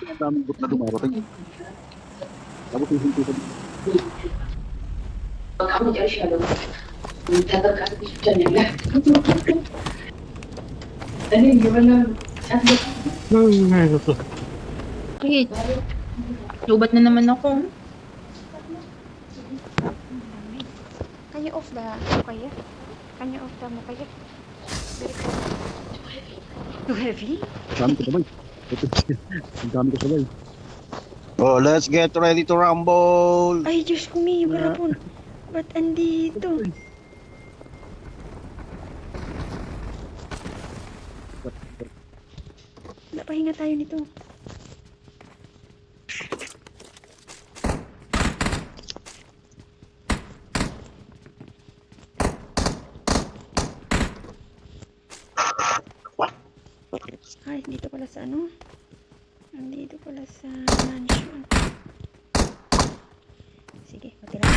Ang daming bot na dumarating. Tapos yung hinto sa Kamu jadi siapa? Minta terkait channel. Tadi gimana? Wait, lubat na naman ako. Can you off the kaya? Can you off the kaya? Very cold. Too heavy? dami ko sabay. Ang dami ko sabay. Oh, let's get ready to rumble. Ay, Diyos ko, may garapon. Ba't andito? Napahinga tayo nito. Ay, dito pala sa ano? Nandito pala sa mansion. Sige, matira.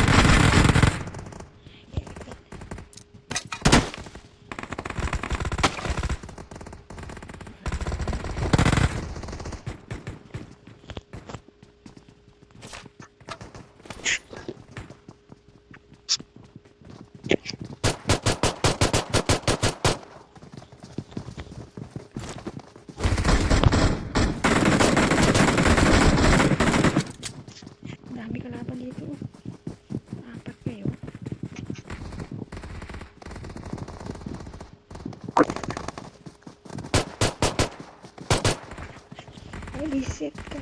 Dami kalaban dito. Apat kayo. Ay, reset ka.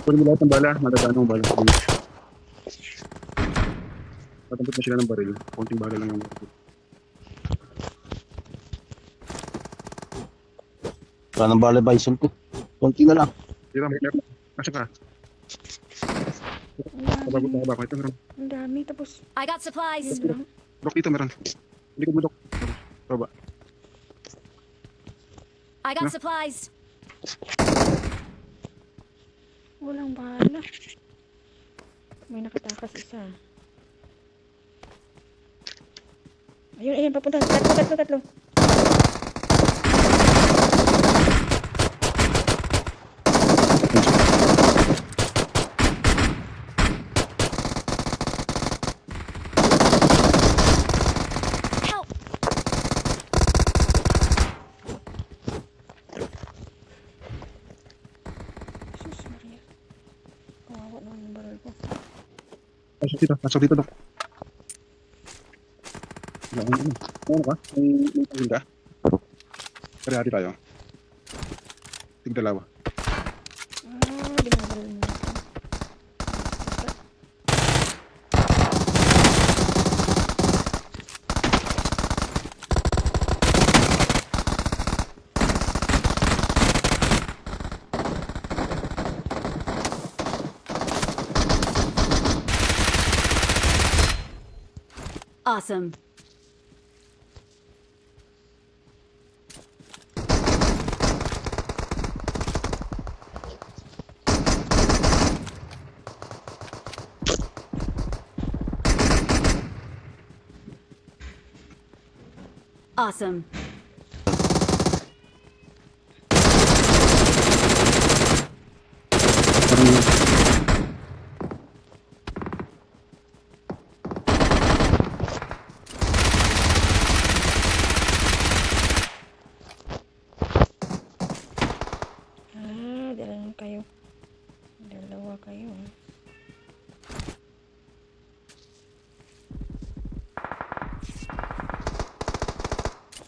Kunin mo lahat ng bala. Madadaan ng bala. Matampot na sila ng baril. Konting bala lang yung Wala nang bala bison ko. Konti na lang. Tira, may meron. Nasa ka? Ang Kababot dami. na kabako. Ito meron. Ang dami. Tapos, I got supplies. yun lang. Dok, dito meron. Hindi ko mo, Dok. Baba. I got supplies. Walang bala. May nakatakas isa. Ayun, ayun, papunta. Tatlo. Help! Sus, Maria. Kawawa naman yung baril ko. Pasok dito, Dok. Ano ka? May pagin ka? Parehati tayo. Tigdalawa. Binabaril mo. Awesome. Awesome. Dalawa kayo. Dalawa kayo.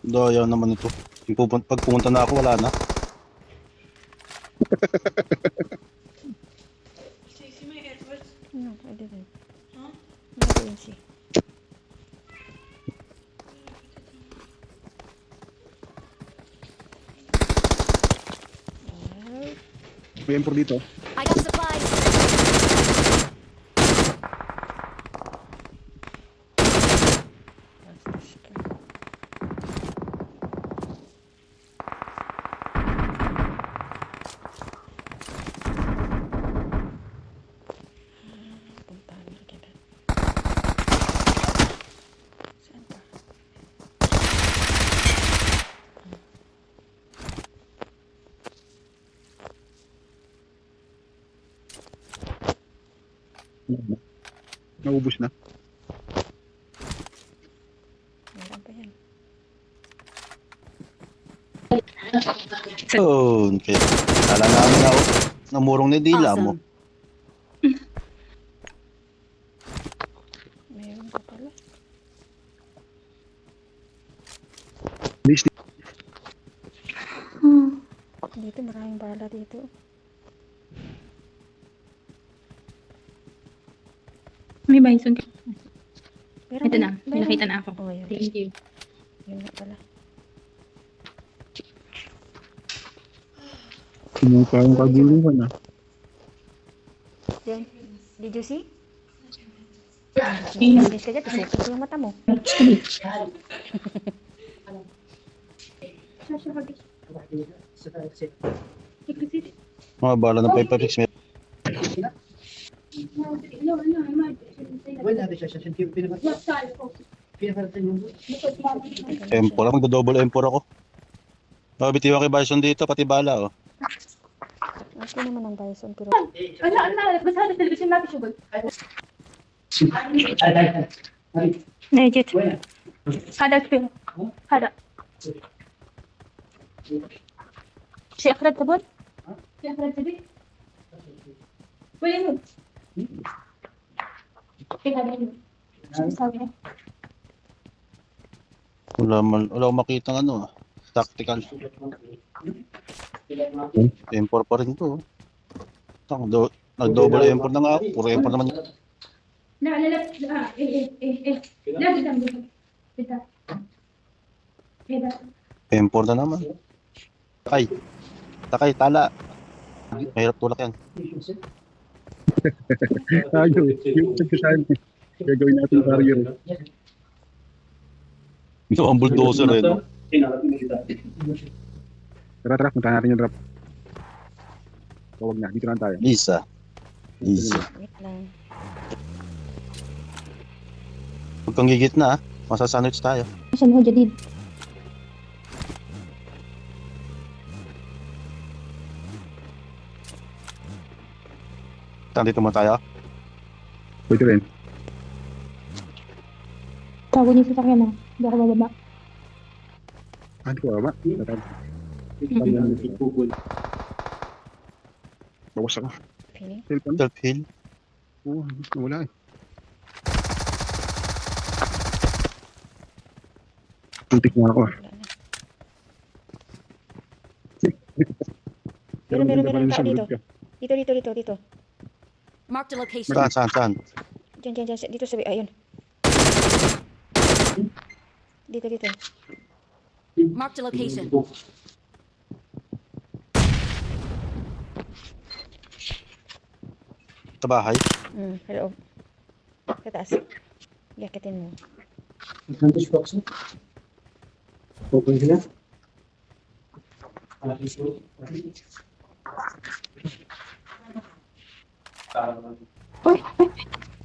Ayaw naman ito. Pag pumunta na ako, wala na. No, I didn't. Huh? I didn't see. May M4 dito. I got supplies. Bastos ka. Puntahan na kita. Saan ka? Naubos na. Meron pa yan. Yun. Kaya, kala namin na namurong na dila mo. Awesome. Meron pa pala. Please, Dito, maraming bala dito. May bison ka. Pero Ito na. May meron- nakita na ako. Oh, yun. Thank you. Yun nga pala. yung parang kaguluhan ah. Then, did you see? Ayun. Bilis ka dyan, tusukin ko yung mata mo. Mga bala ng 556 meron. M4 ako, magdo-double M4 ako. Bitiwan kay Bison dito, pati bala oh. Okay naman ang bison, pero Legit. هذا كفيل. هذا. شيء أخرج تبون؟ شيء أخرج تبي؟ وين يموت؟ إيه هذا يموت. شو بيسوي؟ Wala akong makita ng ano, tactical. M4 pa rin to. Nag-double M4 na nga ako, puro M4 naman. لا لا لا إيه لا قدام قدام كذا M4 na naman. Takay, tala. Mahirap tulak yan. Tayo, yung pagkasahan. Gagawin natin barrier. Ito ang bulldozer eh. No? Tara, punta natin yung drop. Huwag na, dito lang tayo. Isa. wait lang. Huwag kang gigit na, masasandwich tayo. عشان هو جديد Dito mo tayo. Pwede rin. tago niyo sa sakyan na hindi ako bababa Hindi ko ba? Bawas ako. Feeling? Cellphone? Self-heal. Oo, wala eh. Tuntik na ako ah. Wala na. Pero Meron sa tao bulog dito. ka. Dito. Marked a location. Saan? Diyan. Dito sabi, ayun. Dito. Marked a location. Sa bahay. Hello. Sa taas. Yakitin mo.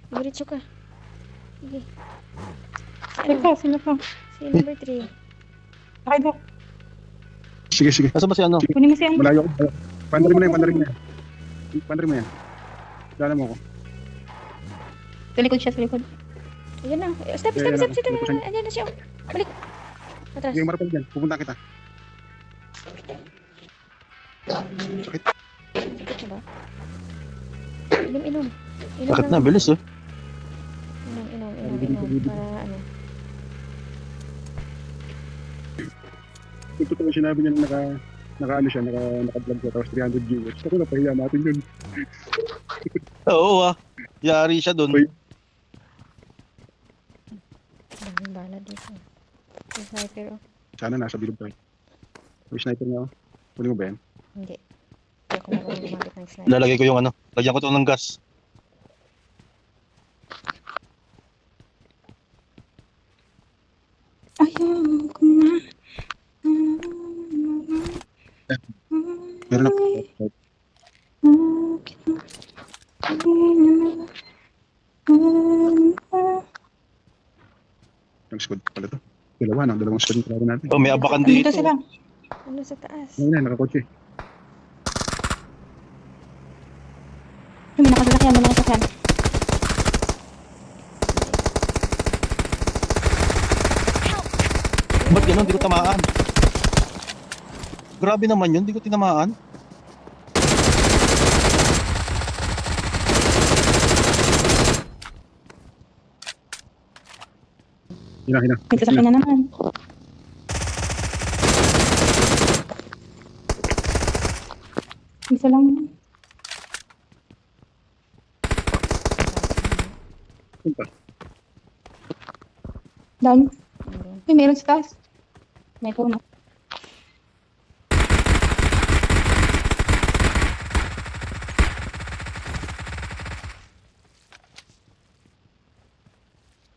Diretso ka. Sige. sino ka Si number 3. bakit ba Sige. Nasa ba si ano? kunin mo siya Malayo ko. Pandarin mo na yan. Dala mo ako. sa likod siya sa likod Ayan na. Stop. Ayan Ayan na siya. Balik. Atras. Sige, marapal dyan. Pupunta kita. Sakit na ba? Inom. Bakit na? Bilis eh. Inom. Para ano. Ito ko sinabi niya na naka-vlog siya. Tapos 300 viewers. Ako napahiya natin yun. Oo yari siya doon. Uy. Daming bala dito. Yung sniper, oh. Sana nasa bilog tayo. May sniper nga ako. Huli mo ba yan? Hindi. Hindi ako marunong gumamit ng sniper. Lalagay ko yung ano. Lagyan ko to ng gas. ayaw ko na Meron ako. Ang squad pala to. Dalawang squad yung kalaban natin. Oh, may abakan dito dito. sila Ano sa taas? Ayun na, nakakotse. may nakasasakyan Ba't gano'n? Hindi ko tamaan. Grabe naman yun, hindi ko tinamaan. Hina. May sasakyan na naman. Isa lang. Punta. Down. May meron sa taas. May puno.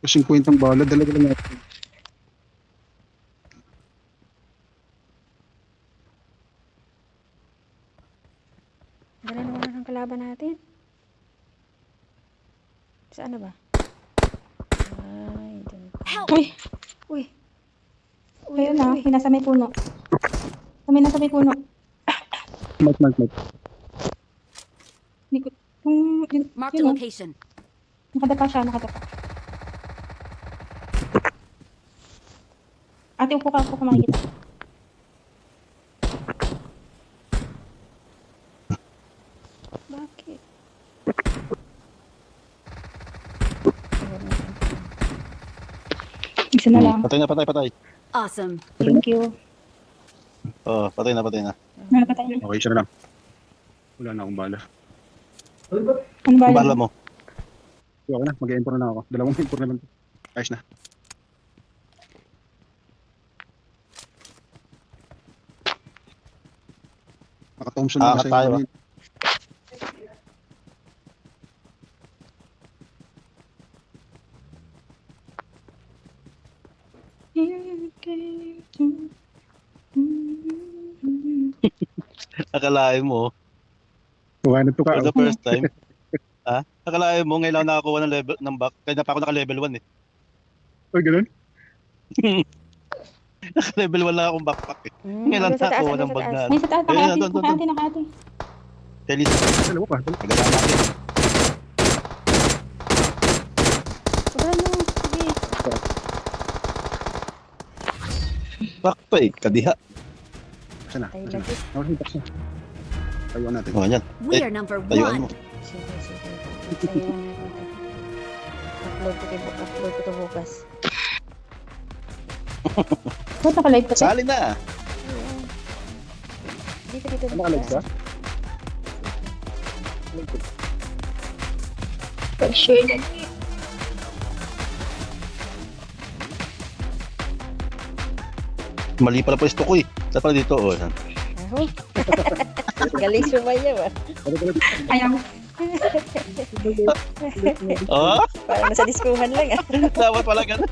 Kasing kwentang bala, dalawa lang natin. Dala naman ang kalaban natin. Saan na ba? Ay, dyan. Uy! Uy! Ayun na. May nasa may puno. May nasa may puno. Mat. Hindi ko... Yun, Marked a yun, location. nakadapa siya, nakadapa. Ate, upo ka makikita. Bakit? Isa na lang. Patay na, patay. Awesome. Thank you. Oo, patay na. Nakapatay na. Okay, siya na lang. Wala na akong bala. Ano ba? Ang bala mo. So, ako na, mag-e-empor na ako. Dalawang empor na lang. Ayos na. Naka-Thompson na kasi. Tayo, Akalain mo, Tukanan to ka. for the first time. Ha? Akalain mo, ngayon lang nakakuha ng level ng back. Kaya pa ako naka-level 1 eh. Ay, ganun? Naka-level 1 lang akong backpack eh. Ngayon lang Ano sa taas? nakakuha Ano ng sa bag taas? na. May sa taas, Ayun, nakati. doon. Nakati. Chelis, Dalawa pa. magalaan natin. Ano? Sige. Bakto eh, kadiha. Saan na? Tayo Saan na? lagi. Nakasing taksa. Tayuan natin. O, yan. We are number Tayuan mo. 1. Sige. Tayo na natin. Upload ko to bukas. Ba't naka-live ka? Sali na. Ayan. Dito. Naka-live ka? Pag-share na. Mali pala pwesto ko eh. Saan pala dito? O, yan. Aho. Galing sumayaw ah. Ayaw. Oh, Parang nasa diskuhan lang ah. dapat pala ganun.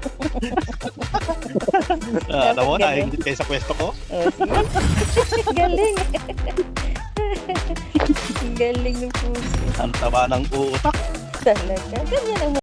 Alam mo, nahingit kayo sa pwesto ko. Oh, sige. Galing. Galing ng puso. Ang taba ng utak. Talaga. Ganyan ang